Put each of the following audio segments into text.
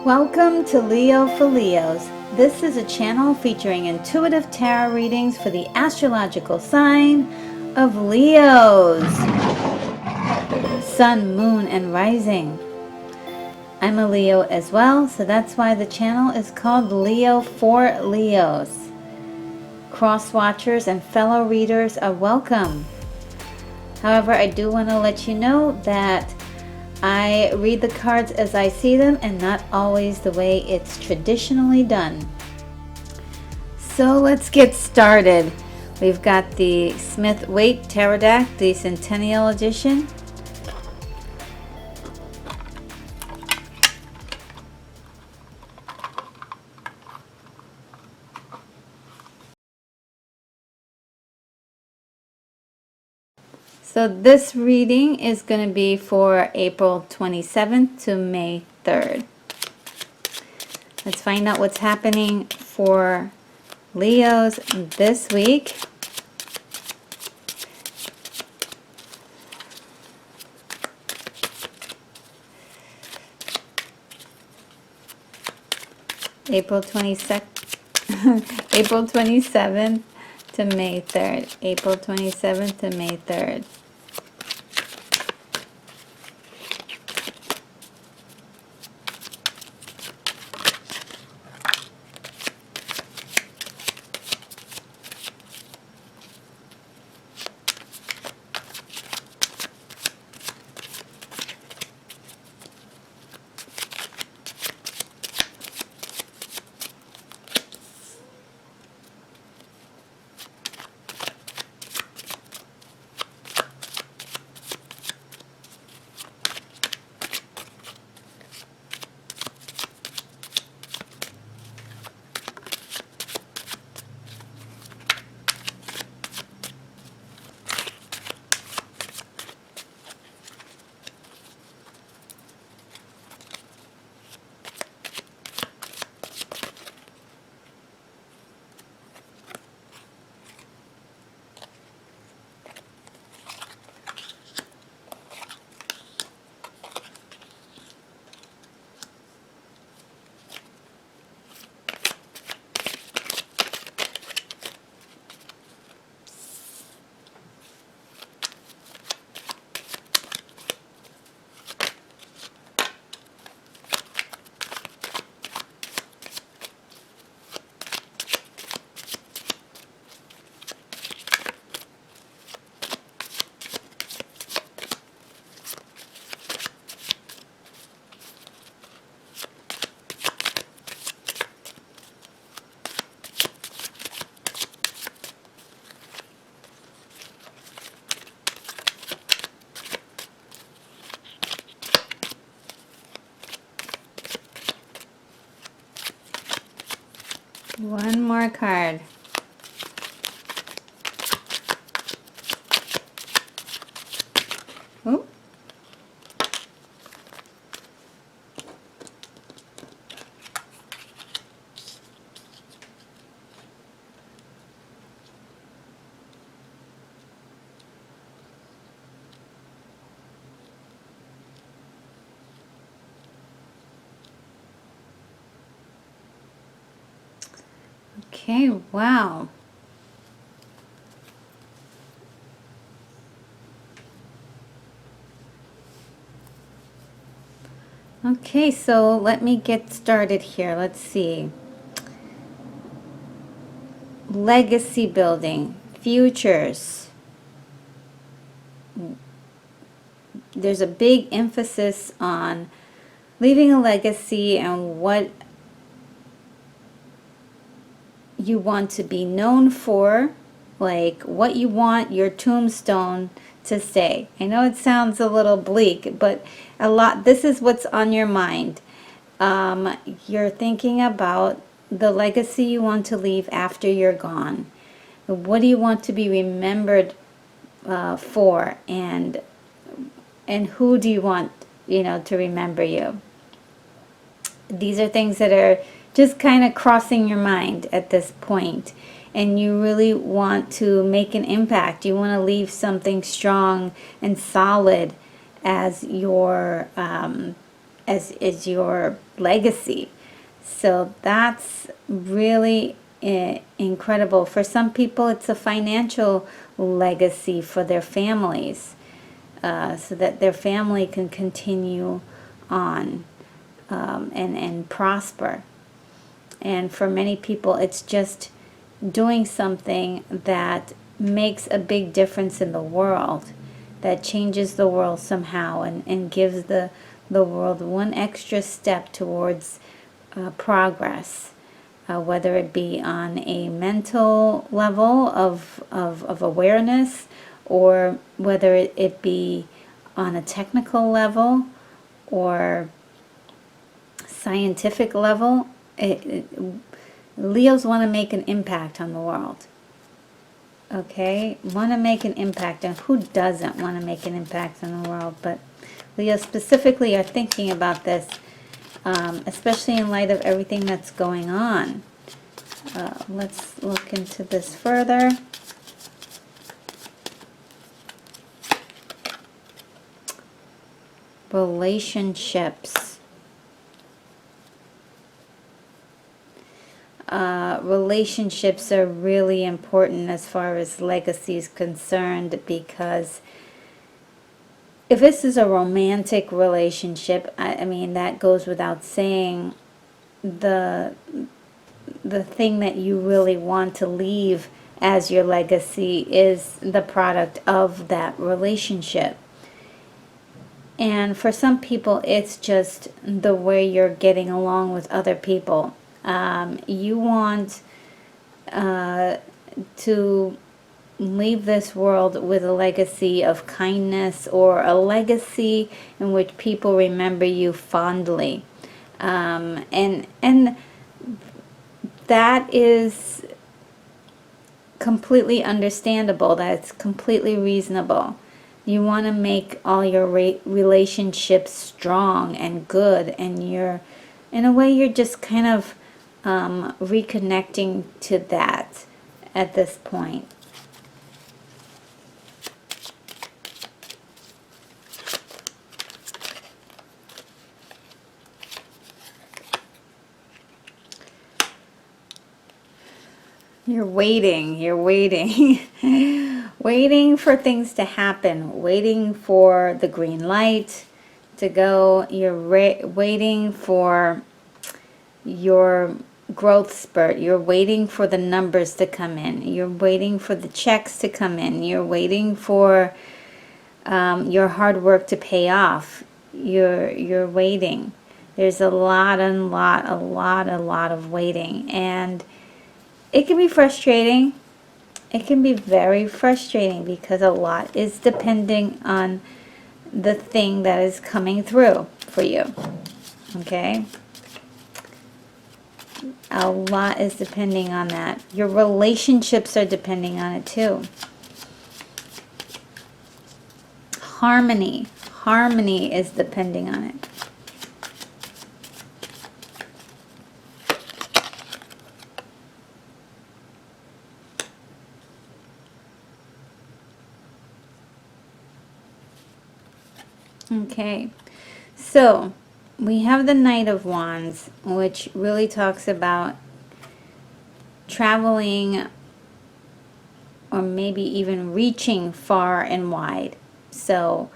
Welcome to Leo for Leos. This is a channel featuring intuitive tarot readings for the astrological sign of Leos. Sun, moon, and rising. I'm a Leo as well, so that's why the channel is called Leo for Leos. Cross watchers and fellow readers are welcome. However, I do want to let you know that I read the cards as I see them and not always the way it's traditionally done. So let's get started. We've got the Smith-Waite Tarot deck, the Centennial Edition. So this reading is going to be for April 27th to May 3rd. Let's find out what's happening for Leos this week. April 22nd, April 27th to May 3rd. April 27th to May 3rd. One more card. Ooh. Okay, wow. Okay, so let me get started here. Let's see. Legacy building, futures. There's a big emphasis on leaving a legacy and what you want to be known for, like what you want your tombstone to say. I know it sounds a little bleak, but this is what's on your mind. You're thinking about the legacy you want to leave after you're gone. What do you want to be remembered for, and who do you want, to remember you? These are things that are just kind of crossing your mind at this point, and you really want to make an impact. You want to leave something strong and solid as your as your legacy. So that's really incredible. For some people, it's a financial legacy for their families, so that their family can continue on and prosper. And for many people, it's just doing something that makes a big difference in the world, that changes the world somehow, and gives the world one extra step towards progress, whether it be on a mental level of awareness, or whether it be on a technical level or scientific level. Leos want to make an impact on the world. Okay? Want to make an impact. And who doesn't want to make an impact on the world? But Leos specifically are thinking about this, especially in light of everything that's going on. Let's look into this further. Relationships. Relationships are really important as far as legacy is concerned, because if this is a romantic relationship, I mean, that goes without saying, the thing that you really want to leave as your legacy is the product of that relationship. And for some people, it's just the way you're getting along with other people. You want to leave this world with a legacy of kindness, or a legacy in which people remember you fondly. And that is completely understandable. That's completely reasonable. You want to make all your relationships strong and good, and you're, in a way, you're just kind of reconnecting to that at this point. You're waiting, waiting for things to happen, waiting for the green light to go. You're waiting for your growth spurt. You're waiting for the numbers to come in. You're waiting for the checks to come in. You're waiting for your hard work to pay off. You're waiting. There's a lot of waiting, and it can be frustrating. It can be very frustrating, because a lot is depending on the thing that is coming through for you. Okay? A lot is depending on that. Your relationships are depending on it too. Harmony is depending on it. Okay, so we have the Knight of Wands, which really talks about traveling, or maybe even reaching far and wide. So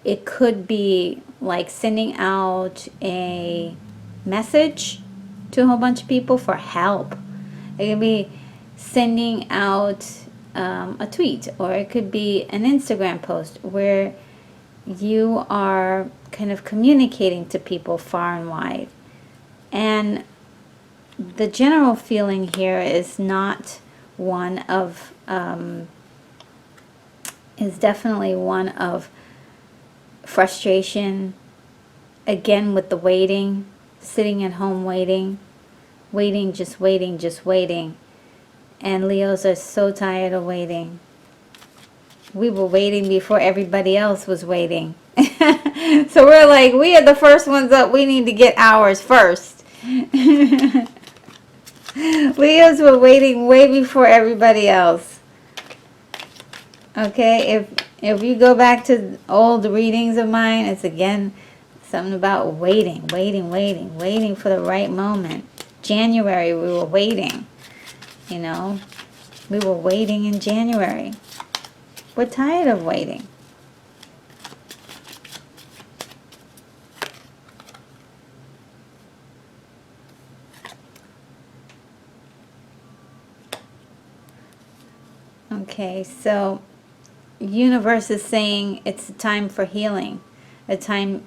it could be like sending out a message to a whole bunch of people for help. It could be sending out a tweet, or it could be an Instagram post where you are kind of communicating to people far and wide. And the general feeling here is not one of, is definitely one of frustration, again with the waiting, sitting at home waiting, just waiting. And Leos are so tired of waiting. We were waiting before everybody else was waiting. So we're like, we are the first ones up. We need to get ours first. Leos were waiting way before everybody else. Okay, if you go back to old readings of mine, it's again Something about waiting, waiting for the right moment. January, we were waiting, you know. We were waiting in January. We're tired of waiting. Okay, so universe is saying it's a time for healing. A time,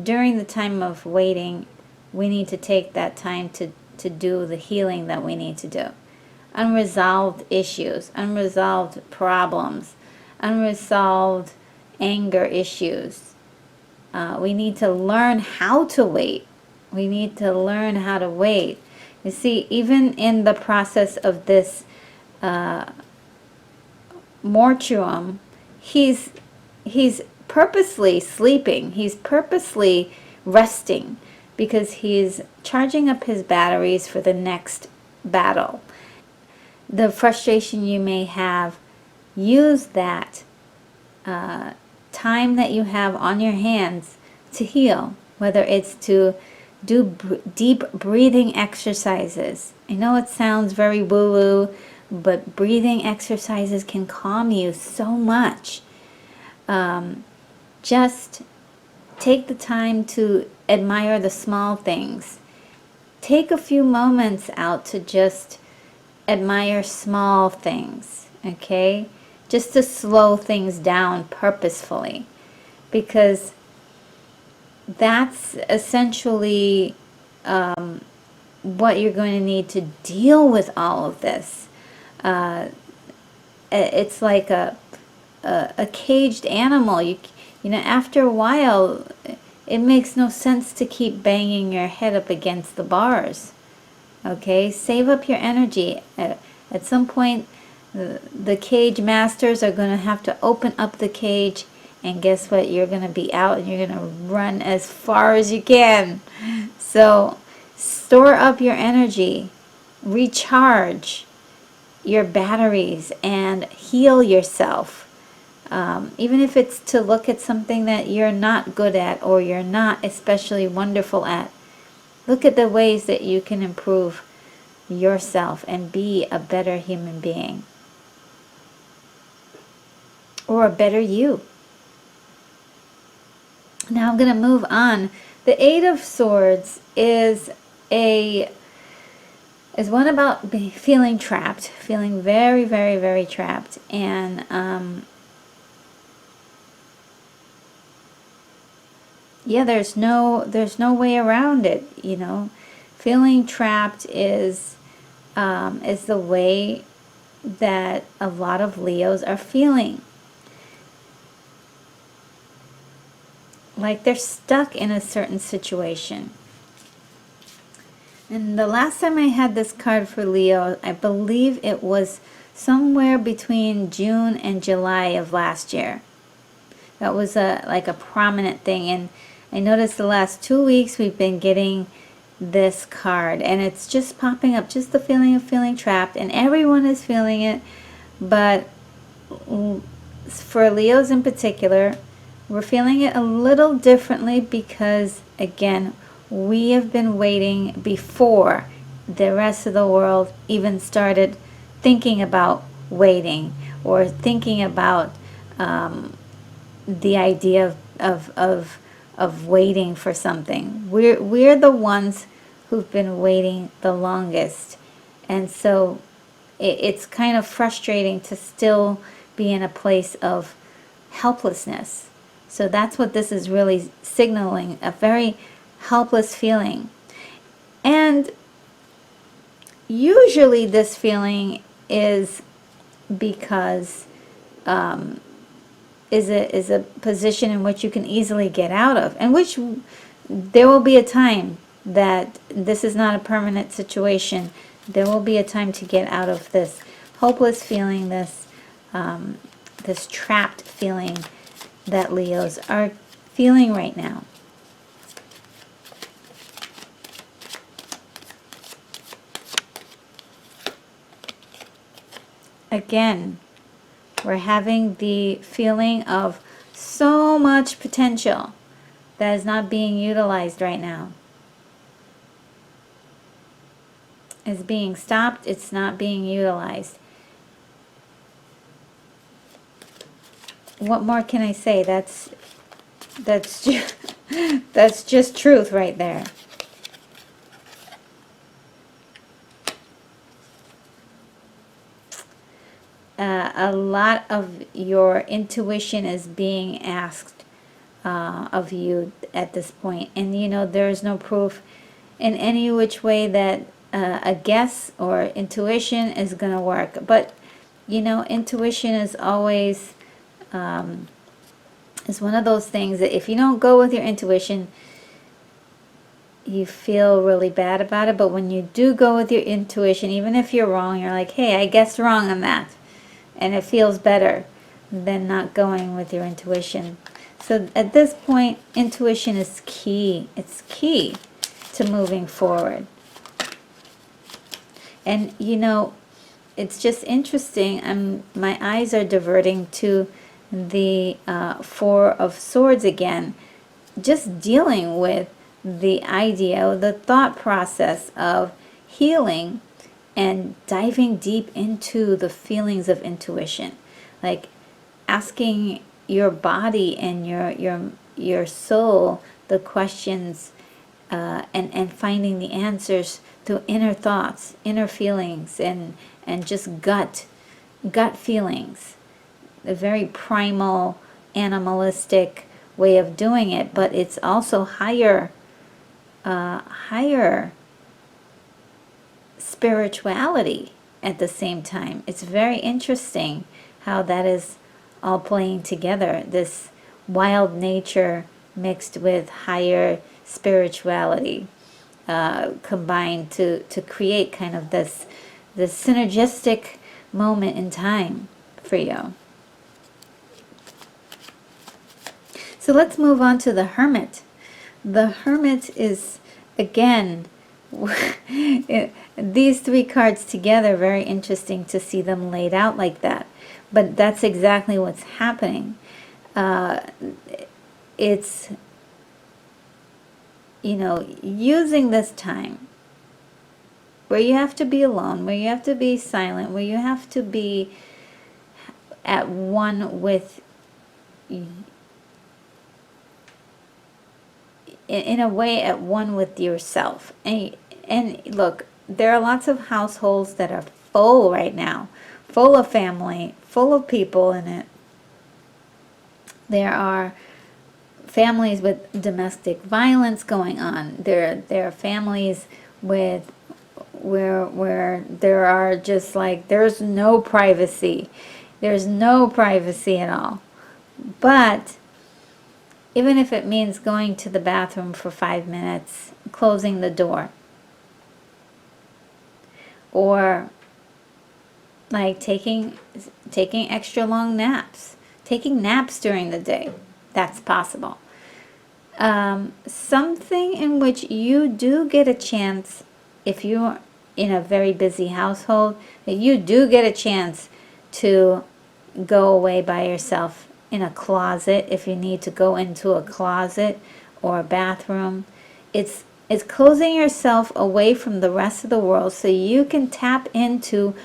during the time of waiting, we need to take that time to do the healing that we need to do. Unresolved issues, unresolved problems, unresolved anger issues. We need to learn how to wait. We need to learn how to wait. You see, even in the process of this mortuum, he's purposely sleeping. He's purposely resting because he's charging up his batteries for the next battle. The frustration you may have, use that time that you have on your hands to heal, whether it's to do deep breathing exercises. I know it sounds very woo-woo, but breathing exercises can calm you so much. Just take the time to admire the small things. Take a few moments out to just admire small things, okay? Just to slow things down purposefully, because that's essentially what you're going to need to deal with all of this. It's like a caged animal. You know, after a while, it makes no sense to keep banging your head up against the bars. Okay, save up your energy. At some point, the cage masters are going to have to open up the cage, and guess what? You're going to be out and you're going to run as far as you can. So store up your energy, recharge your batteries, and heal yourself. Even if it's to look at something that you're not good at or you're not especially wonderful at. Look at the ways that you can improve yourself and be a better human being. Or a better you. Now I'm going to move on. The Eight of Swords is one about feeling trapped, feeling very, very, very trapped. And yeah, there's no way around it, you know. Feeling trapped is the way that a lot of Leos are feeling. Like they're stuck in a certain situation. And the last time I had this card for Leo, I believe it was somewhere between June and July of last year. That was like a prominent thing. And I noticed the last 2 weeks we've been getting this card, and it's just popping up, just the feeling of feeling trapped, and everyone is feeling it. But for Leos in particular, we're feeling it a little differently because, again, we have been waiting before the rest of the world even started thinking about waiting or thinking about the idea of waiting for something. We're the ones who've been waiting the longest, and so it's kind of frustrating to still be in a place of helplessness. So that's what this is really signaling, a very helpless feeling. And usually this feeling is because is a position in which you can easily get out of, and which there will be a time that this is not a permanent situation. There will be a time to get out of this hopeless feeling, this trapped feeling that Leos are feeling right now. Again, we're having the feeling of so much potential that is not being utilized right now. It's being stopped. It's not being utilized. What more can I say? That's just, that's just truth right there. A lot of your intuition is being asked of you at this point. And you know, there is no proof in any which way that a guess or intuition is going to work. But, you know, intuition is always, is one of those things that if you don't go with your intuition, you feel really bad about it. But when you do go with your intuition, even if you're wrong, you're like, hey, I guessed wrong on that. And it feels better than not going with your intuition. So at this point, intuition is key. It's key to moving forward. And you know, it's just interesting. My eyes are diverting to the Four of Swords again. Just dealing with the idea, the thought process of healing and diving deep into the feelings of intuition, like asking your body and your soul the questions, and finding the answers through inner thoughts, inner feelings, and just gut feelings. A very primal, animalistic way of doing it, but it's also higher spirituality at the same time. It's very interesting how that is all playing together, this wild nature mixed with higher spirituality, combined to create kind of this synergistic moment in time for you. So let's move on to the Hermit. The Hermit is, again, these three cards together, very interesting to see them laid out like that. But that's exactly what's happening. It's, you know, using this time where you have to be alone, where you have to be silent, where you have to be at one with, in a way, at one with yourself. And look, there are lots of households that are full right now, full of family, full of people in it. There are families with domestic violence going on. There are families with where there are just like, there's no privacy. There's no privacy at all. But even if it means going to the bathroom for 5 minutes, closing the door, or like taking extra long naps, taking naps during the day, that's possible. Something in which you do get a chance, if you're in a very busy household, that you do get a chance to go away by yourself in a closet, if you need to go into a closet or a bathroom. It's closing yourself away from the rest of the world so you can tap into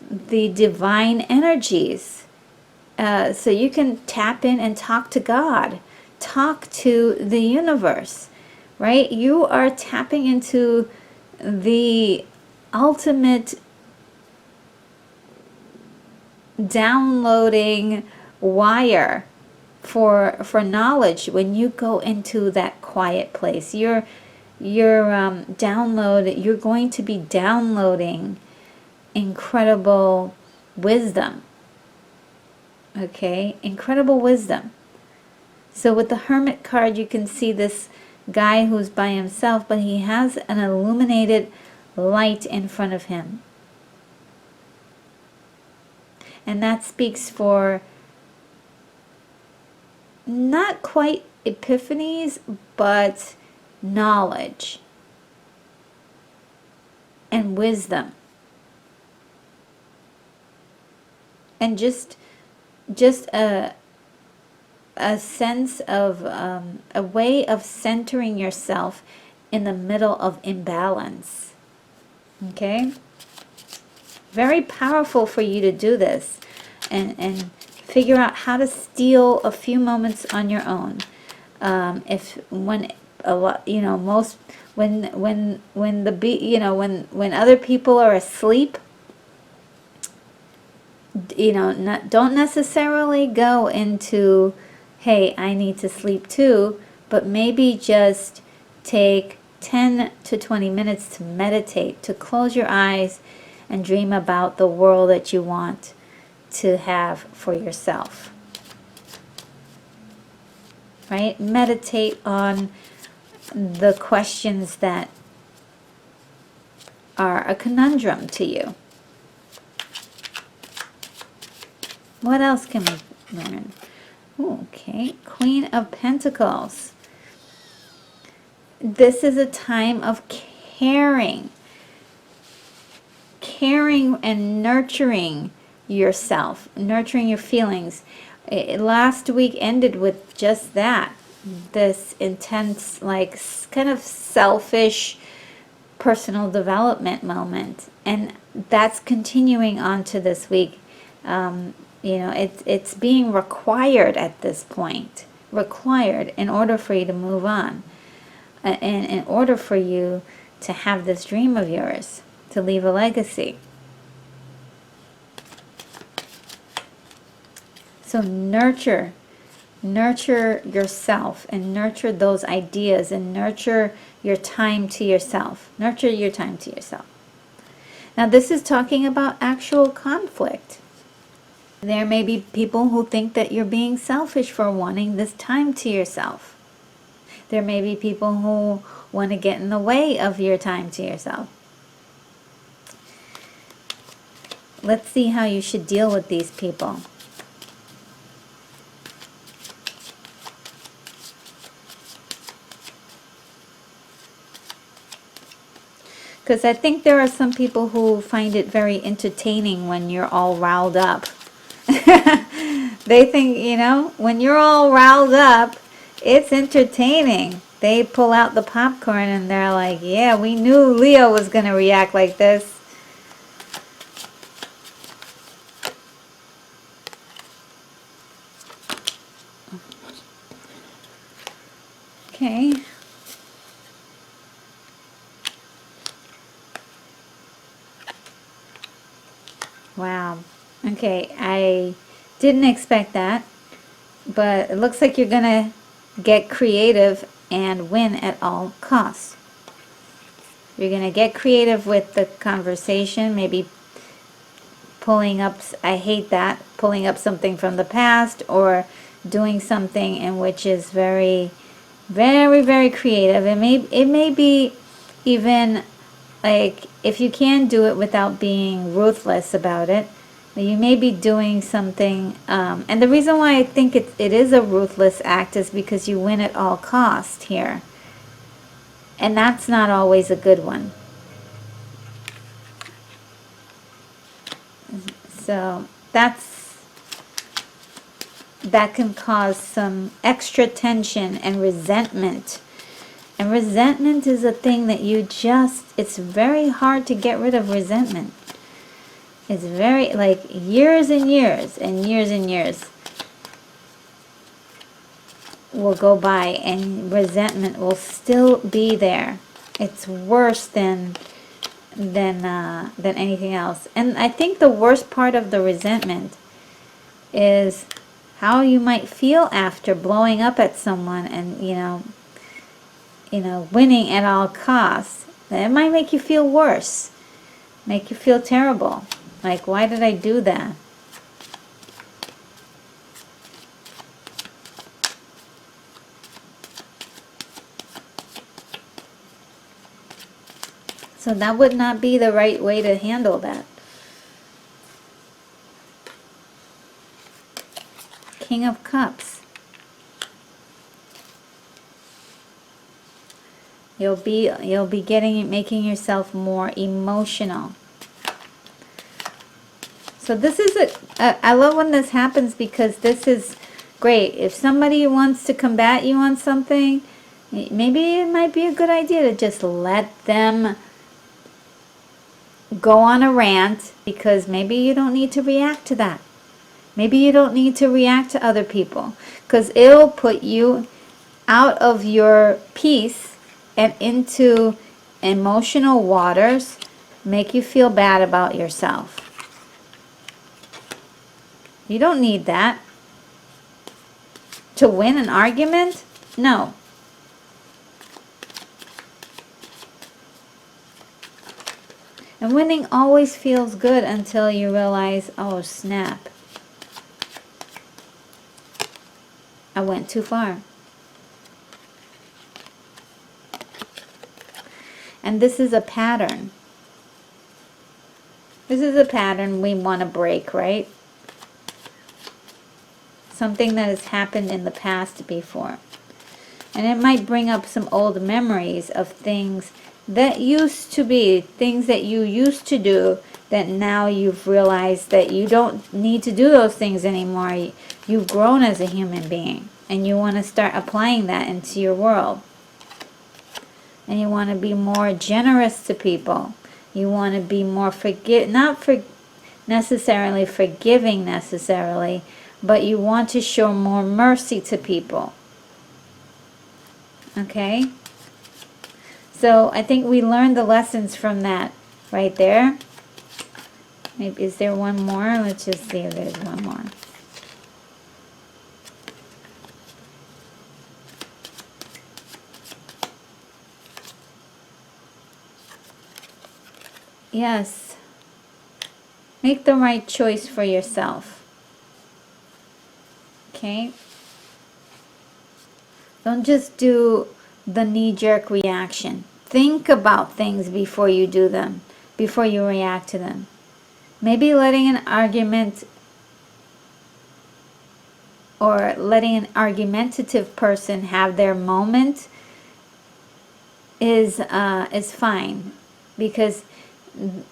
the divine energies. So you can tap in and talk to God, talk to the universe, right? You are tapping into the ultimate downloading wire for knowledge when you go into that quiet place. You're going to be downloading incredible wisdom. Okay, incredible wisdom. So with the Hermit card, you can see this guy who's by himself, but he has an illuminated light in front of him. And that speaks for not quite epiphanies, but knowledge and wisdom. And just a a sense of a way of centering yourself in the middle of imbalance. Okay? Very powerful for you to do this and figure out how to steal a few moments on your own. If when a lot, you know, most when when other people are asleep, you know, don't necessarily go into, hey, I need to sleep too, but maybe just take 10 to 20 minutes to meditate, to close your eyes and dream about the world that you want to have for yourself. Right? Meditate on the questions that are a conundrum to you. What else can we learn? Ooh, okay, Queen of Pentacles. This is a time of caring and nurturing yourself, nurturing your feelings. Last week ended with just that, this intense, like, kind of selfish personal development moment, and that's continuing on to this week. You know, it's being required at this point, required in order for you to move on, and in order for you to have this dream of yours, to leave a legacy. So nurture yourself, and nurture those ideas, and nurture your time to yourself. Nurture your time to yourself. Now this is talking about actual conflict. There may be people who think that you're being selfish for wanting this time to yourself. There may be people who want to get in the way of your time to yourself. Let's see how you should deal with these people. Because I think there are some people who find it very entertaining when you're all riled up. They think, you know, when you're all riled up, it's entertaining. They pull out the popcorn and they're like, yeah, we knew Leo was going to react like this. Okay. Wow. Okay, I didn't expect that, but it looks like you're gonna get creative and win at all costs. You're gonna get creative with the conversation, maybe pulling up, I hate that, pulling up something from the past, or doing something in which is very, very, very creative. It may be even, like, if you can do it without being ruthless about it, you may be doing something, and the reason why I think it is a ruthless act is because you win at all cost here. And that's not always a good one. So that can cause some extra tension and resentment. And resentment is a thing that it's very hard to get rid of resentment. It's very, like, years and years and years and years will go by and resentment will still be there. It's worse than anything else. And I think the worst part of the resentment is how you might feel after blowing up at someone and, you know, winning at all costs. It might make you feel worse, make you feel terrible. Like, why did I do that? So that would not be the right way to handle that. King of Cups. You'll be making yourself more emotional. So this is I love when this happens, because this is great. If somebody wants to combat you on something, maybe it might be a good idea to just let them go on a rant, because maybe you don't need to react to that. Maybe you don't need to react to other people, because it'll put you out of your peace and into emotional waters, make you feel bad about yourself. You don't need that. To win an argument? No. And winning always feels good until you realize, oh snap, I went too far. And this is a pattern. This is a pattern we want to break, right? Something that has happened in the past before. And it might bring up some old memories of things that used to be, things that you used to do, that now you've realized that you don't need to do those things anymore. You've grown as a human being, and you want to start applying that into your world. And you want to be more generous to people. You want to be more not necessarily forgiving necessarily, but you want to show more mercy to people. Okay? So I think we learned the lessons from that right there. Maybe, is there one more? Let's just see if there's one more. Yes. Make the right choice for yourself. Okay? Don't just do the knee-jerk reaction. Think about things before you do them, before you react to them. Maybe letting an argument or letting an argumentative person have their moment is fine, because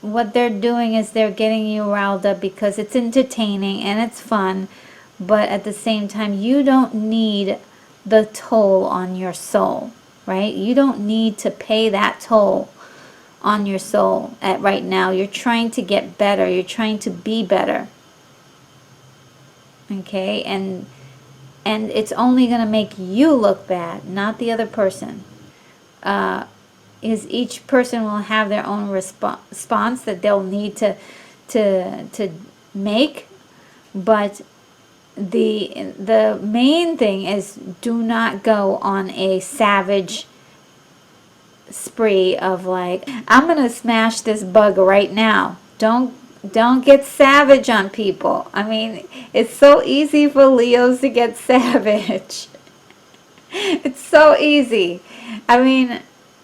what they're doing is they're getting you riled up because it's entertaining and it's fun, but at the same time you don't need the toll on your soul, right? You don't need to pay that toll on your soul at right now. You're trying to get better. You're trying to be better. Okay? And it's only going to make you look bad, not the other person. Is each person will have their own response that they'll need to make, but the main thing is, do not go on a savage spree of like, I'm gonna smash this bug right now. Don't get savage on people. I mean, it's so easy for Leos to get savage. It's so easy. I mean,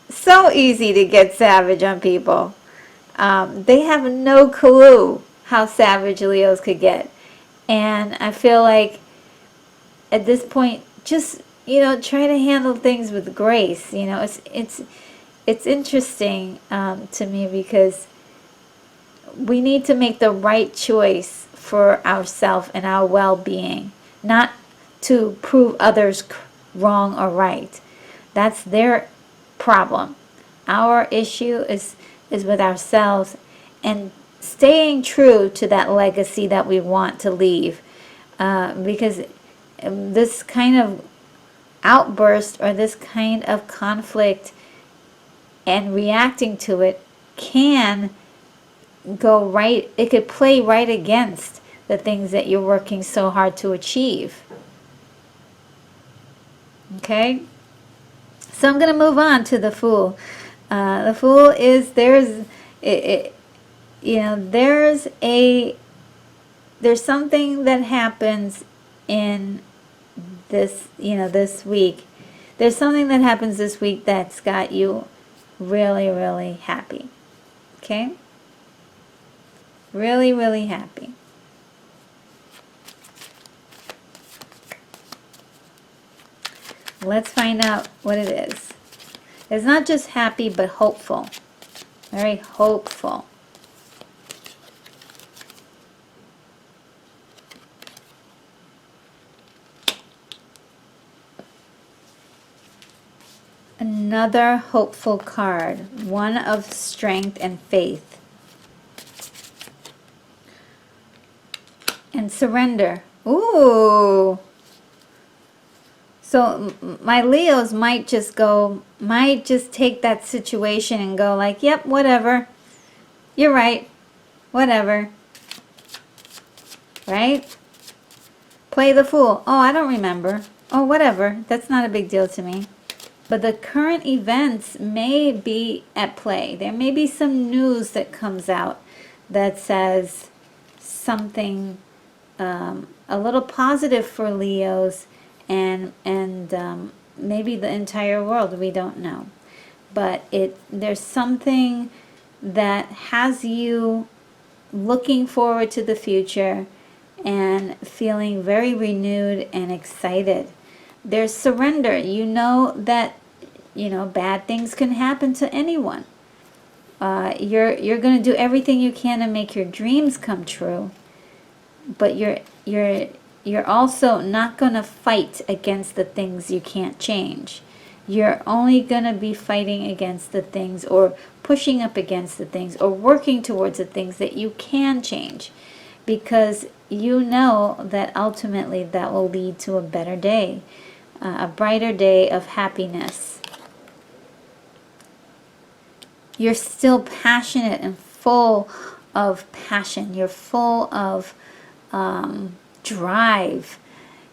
so easy to get savage on people. They have no clue how savage Leos could get. And I feel like at this point, just, try to handle things with grace. It's interesting to me, because we need to make the right choice for ourselves and our well-being, not to prove others wrong or right. That's their problem. Our issue is with ourselves, and staying true to that legacy that we want to leave, because this kind of outburst or this kind of conflict and reacting to it can go right, it could play right against the things that you're working so hard to achieve. Okay? So I'm going to move on to the Fool. The Fool is, there's something that happens in this, this week. There's something that happens this week that's got you really, really happy. Okay? Really, really happy. Let's find out what it is. It's not just happy, but hopeful. Very hopeful. another hopeful card, one of strength and faith. And surrender. Ooh. So my Leos might just take that situation and go like, yep, whatever. You're right. Whatever. Right? Play the fool. Oh, I don't remember. Oh, whatever. That's not a big deal to me. But the current events may be at play. There may be some news that comes out that says something a little positive for Leos and maybe the entire world. We don't know. But there's something that has you looking forward to the future and feeling very renewed and excited. There's surrender. You know that, bad things can happen to anyone. You're going to do everything you can to make your dreams come true, but you're also not going to fight against the things you can't change. You're only going to be fighting against the things, or pushing up against the things, or working towards the things that you can change, because you know that ultimately that will lead to a better day, a brighter day of happiness. You're still passionate and full of passion. You're full of drive.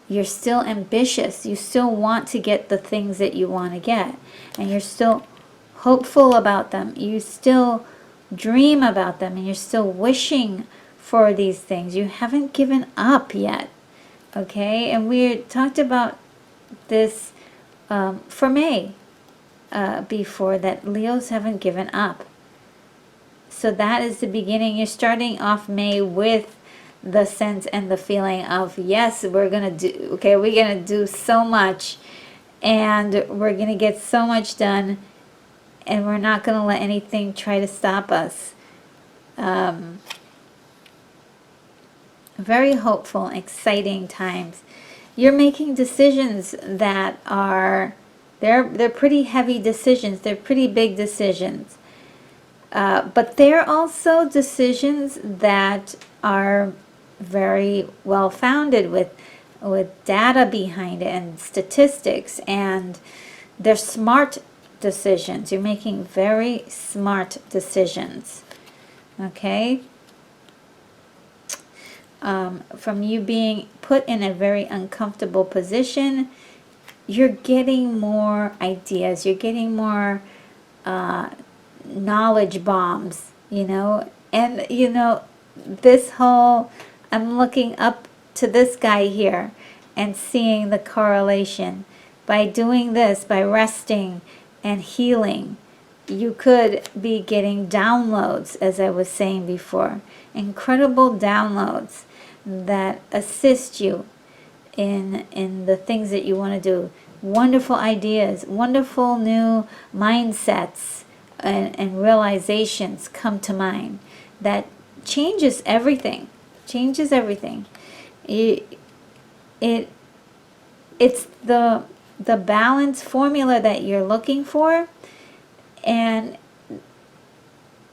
You're still ambitious. You still want to get the things that you want to get. And you're still hopeful about them. You still dream about them. And you're still wishing for these things. You haven't given up yet. Okay? And we talked about this for May before, that Leos haven't given up. So that is the beginning. You're starting off May with the sense and the feeling of, yes, we're going to do so much, and we're going to get so much done, and we're not going to let anything try to stop us. Very hopeful, exciting times. You're making decisions that are, they're pretty heavy decisions. They're pretty big decisions. But they're also decisions that are very well founded with data behind it and statistics, and they're smart decisions. You're making very smart decisions. Okay? From you being put in a very uncomfortable position, you're getting more ideas. You're getting more knowledge bombs, and this whole, I'm looking up to this guy here and seeing the correlation. By doing this, by resting and healing, you could be getting downloads, as I was saying before. Incredible downloads that assist you in the things that you want to do. Wonderful ideas, wonderful new mindsets and realizations come to mind that changes everything. Changes everything. It's the balance formula that you're looking for, and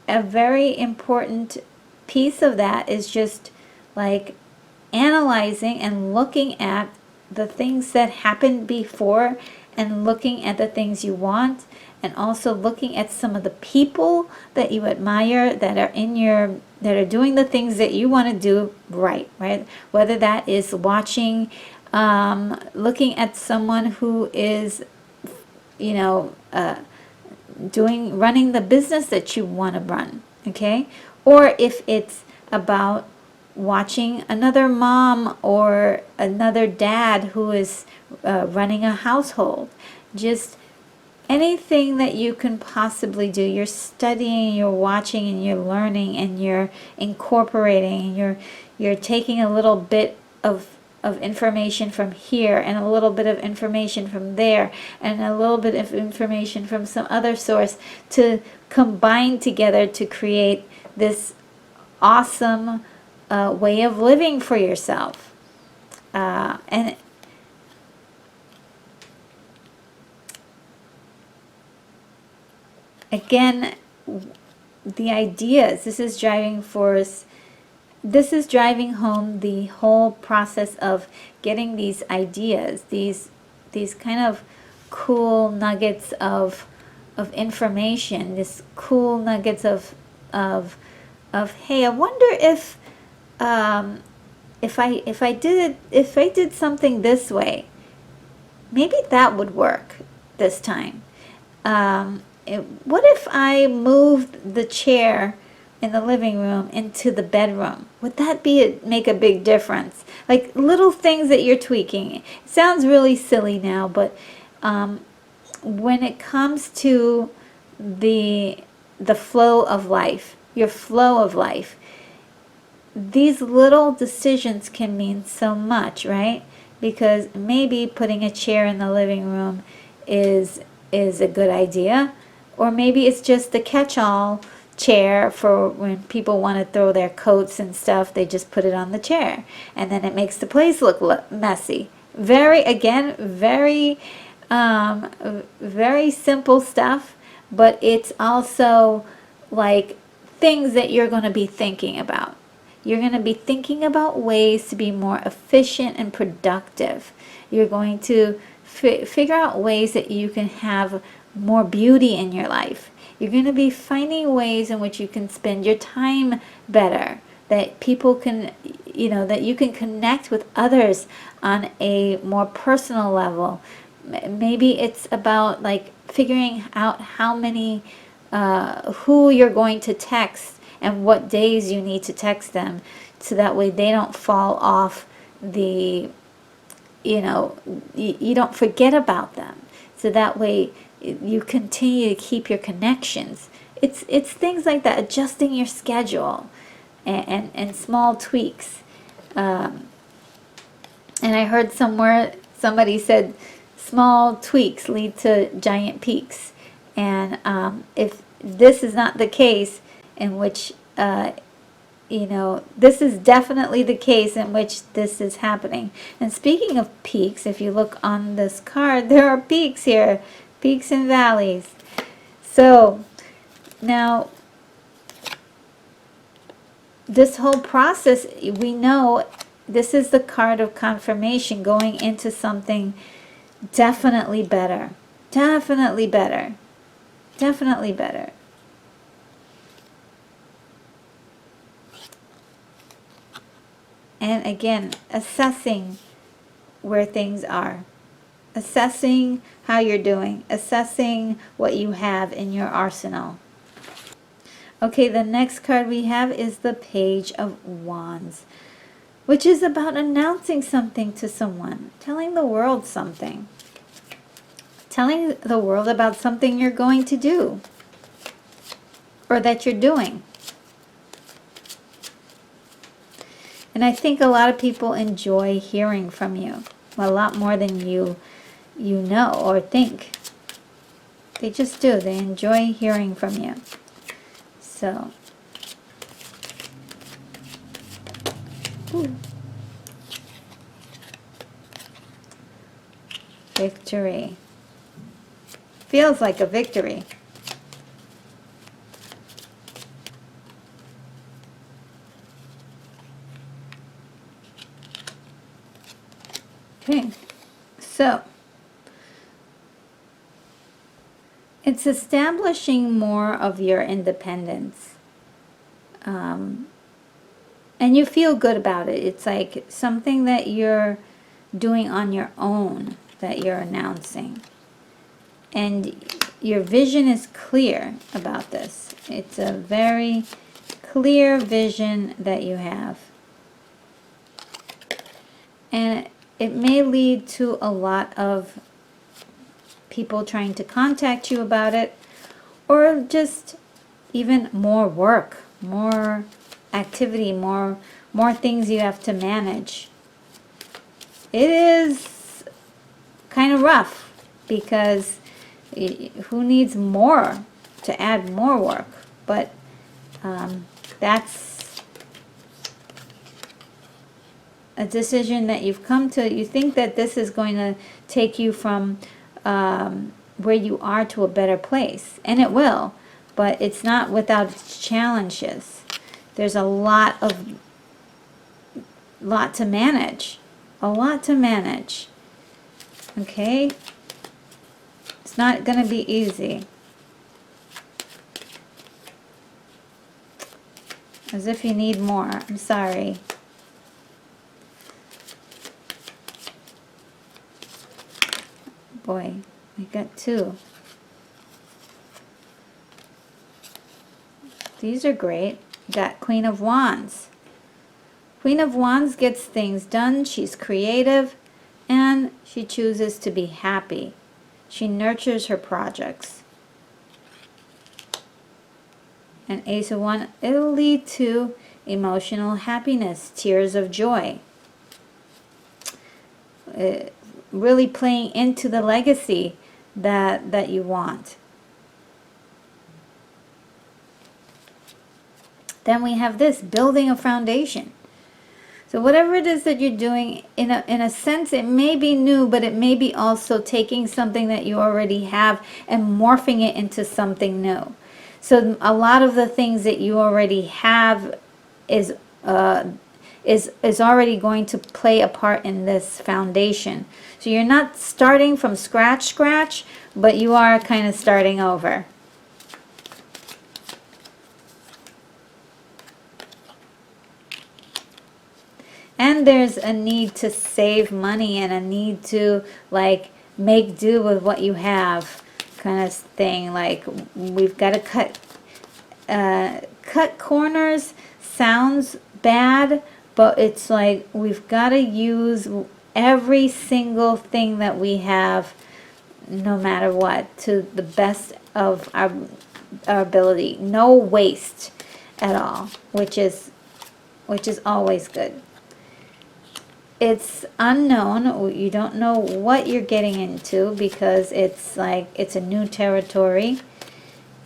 a very important piece of that is just like analyzing and looking at the things that happened before, and looking at the things you want, and also looking at some of the people that you admire that are doing the things that you want to do right? Whether that is watching, looking at someone who is, running the business that you want to run, okay? Or if it's about watching another mom or another dad who is running a household. Just anything that you can possibly do. You're studying, you're watching, and you're learning, and you're incorporating, and you're taking a little bit of information from here, and a little bit of information from there, and a little bit of information from some other source, to combine together to create this awesome way of living for yourself. And again, the ideas, this is driving force. This is driving home the whole process of getting these ideas, these kind of cool nuggets of information, this cool nuggets of hey, I wonder if I did something this way, maybe that would work this time. What if I moved the chair in the living room into the bedroom? Would that make a big difference? Like little things that you're tweaking. It sounds really silly now, but when it comes to the flow of life, your flow of life, these little decisions can mean so much, right? Because maybe putting a chair in the living room is a good idea, or maybe it's just the catch-all chair for when people want to throw their coats and stuff. They just put it on the chair, and then it makes the place look messy. Very simple stuff, but it's also like things that you're going to be thinking about. You're going to be thinking about ways to be more efficient and productive. You're going to figure out ways that you can have more beauty in your life. You're going to be finding ways in which you can spend your time better, that people can, that you can connect with others on a more personal level. Maybe it's about like figuring out how many, who you're going to text and what days you need to text them, so that way they don't fall off the, you don't forget about them. So that way you continue to keep your connections. It's things like that, adjusting your schedule and small tweaks. And I heard somewhere somebody said small tweaks lead to giant peaks. And if this is not the case, in which this is definitely the case in which this is happening. And speaking of peaks, if you look on this card, there are peaks here, peaks and valleys. So now this whole process, we know this is the card of confirmation, going into something definitely better, definitely better, definitely better. And again, assessing where things are, assessing how you're doing, assessing what you have in your arsenal. Okay, the next card we have is the Page of Wands, which is about announcing something to someone, telling the world something, telling the world about something you're going to do or that you're doing. And I think a lot of people enjoy hearing from you a lot more than you know or think. They just do. They enjoy hearing from you. So, victory. Feels like a victory. Okay, so it's establishing more of your independence, and you feel good about it. It's like something that you're doing on your own, that you're announcing, and your vision is clear about this. It's a very clear vision that you have, and it may lead to a lot of people trying to contact you about it, or just even more work, more activity, more things you have to manage. It is kind of rough, because who needs more to add more work? But that's a decision that you've come to. You think that this is going to take you from where you are to a better place, and it will. but it's not without its challenges. There's a lot to manage. A lot to manage. Okay? It's not going to be easy. As if you need more. I'm sorry. Boy, I got two. These are great. Got Queen of Wands. Queen of Wands gets things done. She's creative and she chooses to be happy. She nurtures her projects. And Ace of Wands, it'll lead to emotional happiness, tears of joy. Really playing into the legacy that you want. Then we have this, building a foundation. So whatever it is that you're doing, in a sense, it may be new, but it may be also taking something that you already have and morphing it into something new. So a lot of the things that you already have is already going to play a part in this foundation. So you're not starting from scratch, but you are kind of starting over. And there's a need to save money and a need to like make do with what you have, kind of thing. Like we've got to cut corners. Sounds bad, but it's like we've got to use every single thing that we have, no matter what, to the best of our ability. No waste at all, which is always good. It's unknown. You don't know what you're getting into because it's like it's a new territory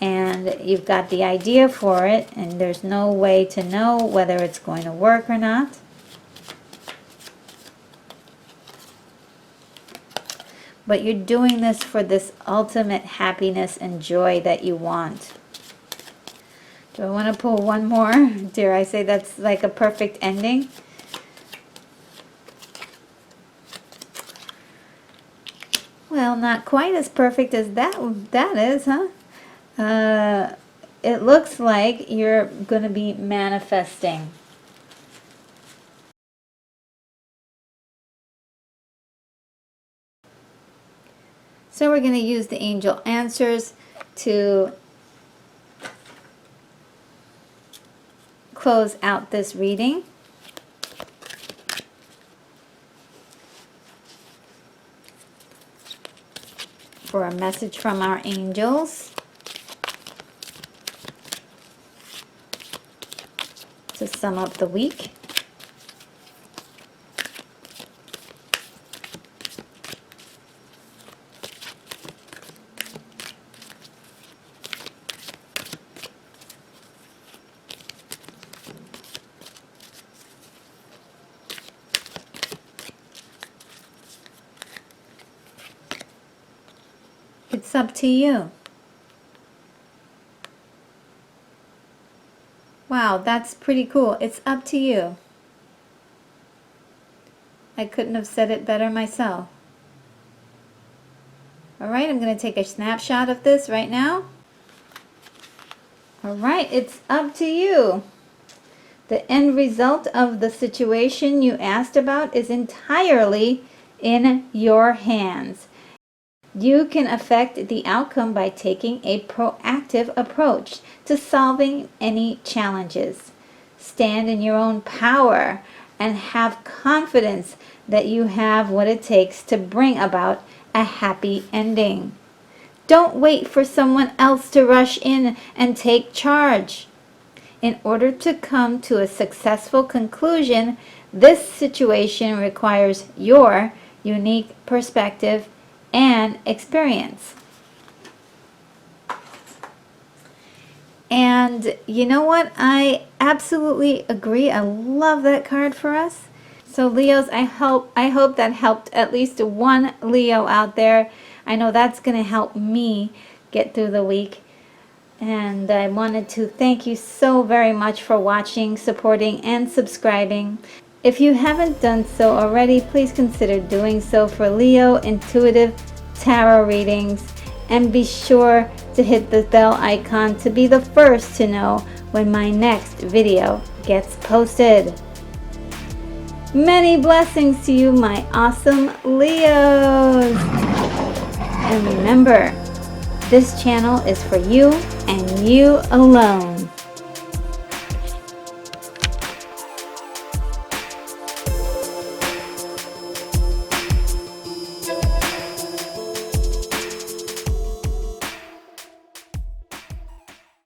and you've got the idea for it and there's no way to know whether it's going to work or not. But you're doing this for this ultimate happiness and joy that you want. Do I want to pull one more? Dare I say that's like a perfect ending? Well, not quite as perfect as that is, huh? It looks like you're going to be manifesting. So we're going to use the angel answers to close out this reading. For a message from our angels to sum up the week. It's up to you. Wow, that's pretty cool. It's up to you. I couldn't have said it better myself. Alright, I'm going to take a snapshot of this right now. Alright, it's up to you. The end result of the situation you asked about is entirely in your hands. You can affect the outcome by taking a proactive approach to solving any challenges. Stand in your own power and have confidence that you have what it takes to bring about a happy ending. Don't wait for someone else to rush in and take charge. In order to come to a successful conclusion, this situation requires your unique perspective and experience. And you know what? I absolutely agree. I love that card for us. So Leos, I hope that helped at least one Leo out there. I know that's going to help me get through the week. And I wanted to thank you so very much for watching, supporting, and subscribing. If you haven't done so already, please consider doing so for Leo Intuitive Tarot readings. And be sure to hit the bell icon to be the first to know when my next video gets posted. Many blessings to you, my awesome Leos. And remember, this channel is for you and you alone.